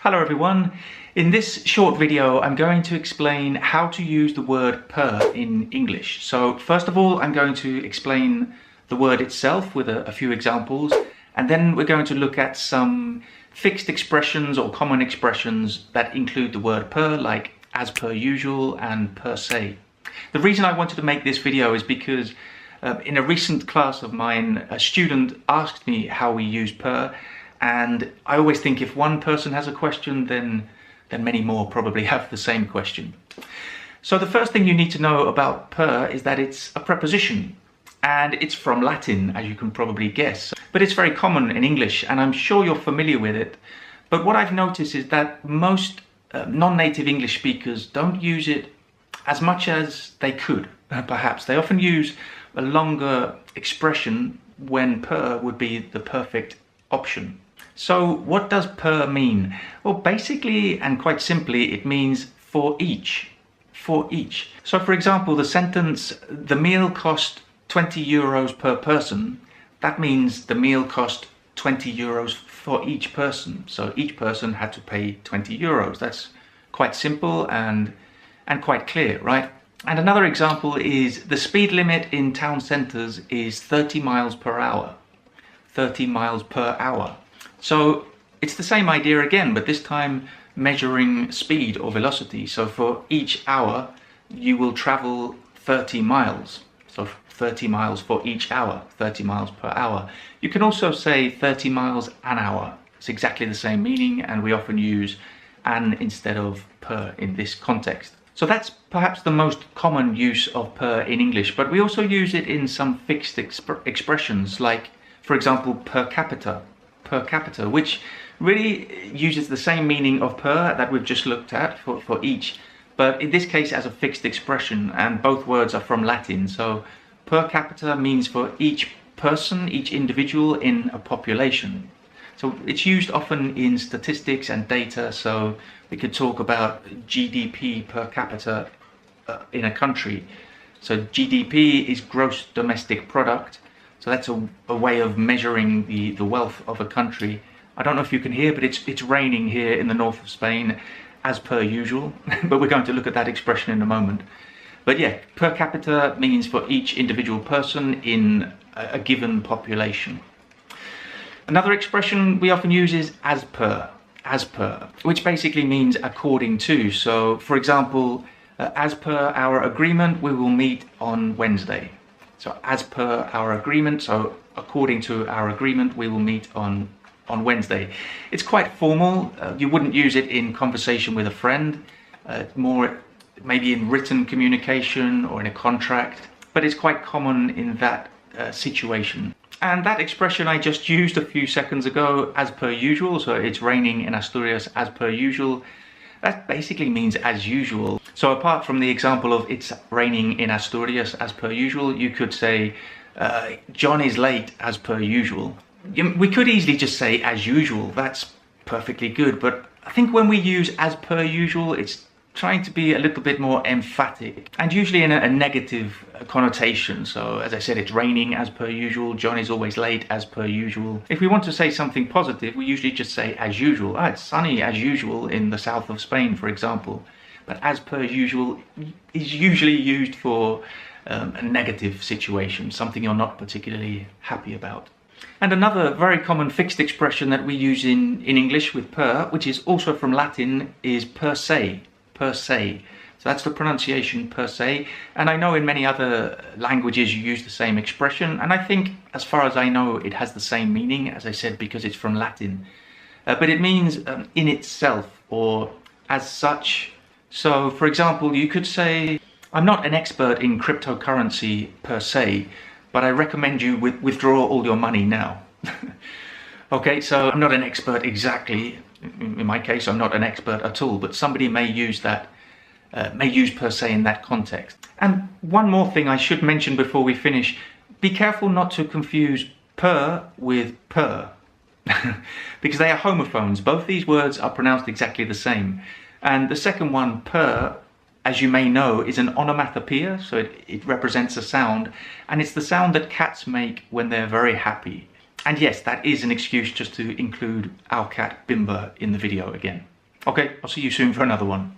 Hello everyone. In this short video I'm going to explain how to use the word per in English. So first of all I'm going to explain the word itself with a few examples, and then we're going to look at some fixed expressions or common expressions that include the word per, like as per usual and per se. The reason I wanted to make this video is because in a recent class of mine a student asked me how we use per. And I always think if one person has a question, then many more probably have the same question. So the first thing you need to know about per is that it's a preposition, and it's from Latin, as you can probably guess. But it's very common in English, and I'm sure you're familiar with it. But what I've noticed is that most non-native English speakers don't use it as much as they could, perhaps. They often use a longer expression when per would be the perfect option. So what does per mean? Well, basically and quite simply, it means for each. For each. So for example, the sentence, the meal cost 20 euros per person, that means the meal cost 20 euros for each person. So each person had to pay 20 euros. That's quite simple and quite clear, right? And another example is the speed limit in town centres is 30 miles per hour. 30 miles per hour. So it's the same idea again, but this time measuring speed or velocity. So for each hour, you will travel 30 miles. So 30 miles for each hour, 30 miles per hour. You can also say 30 miles an hour. It's exactly the same meaning, and we often use an instead of per in this context. So that's perhaps the most common use of per in English, but we also use it in some fixed expressions, like, for example, per capita, which really uses the same meaning of per that we've just looked at for each, but in this case as a fixed expression, and both words are from Latin. So per capita means for each person, each individual in a population. So it's used often in statistics and data, so we could talk about GDP per capita in a country. So GDP is gross domestic product. So that's a way of measuring the wealth of a country. I don't know if you can hear, but it's raining here in the north of Spain, as per usual. But we're going to look at that expression in a moment. But yeah, per capita means for each individual person in a given population. Another expression we often use is as per, which basically means according to. So for example, as per our agreement, we will meet on Wednesday. So as per our agreement, so according to our agreement, we will meet on Wednesday. It's quite formal. You wouldn't use it in conversation with a friend, more maybe in written communication or in a contract, but it's quite common in that situation. And that expression I just used a few seconds ago, as per usual, so it's raining in Asturias as per usual, that basically means as usual. So apart from the example of it's raining in Asturias as per usual, you could say John is late as per usual. We could easily just say as usual, that's perfectly good, but I think when we use as per usual, it's trying to be a little bit more emphatic, and usually in a negative connotation. So as I said, it's raining as per usual, John is always late as per usual. If we want to say something positive, we usually just say as usual. It's sunny as usual in the south of Spain, for example. But as per usual is usually used for a negative situation, something you're not particularly happy about. And another very common fixed expression that we use in English with per, which is also from Latin, is per se. Per se. So that's the pronunciation per se. And I know in many other languages you use the same expression, and I think, as far as I know, it has the same meaning, as I said, because it's from Latin. But it means in itself or as such. So, for example, you could say, I'm not an expert in cryptocurrency per se, but I recommend you withdraw all your money now. Okay, so I'm not an expert exactly. In my case, I'm not an expert at all, but somebody may use that, may use per se in that context. And one more thing I should mention before we finish, be careful not to confuse per with per, because they are homophones. Both these words are pronounced exactly the same. And the second one, per, as you may know, is an onomatopoeia, so it represents a sound, and it's the sound that cats make when they're very happy. And yes, that is an excuse just to include our cat Bimba in the video again. Okay, I'll see you soon for another one.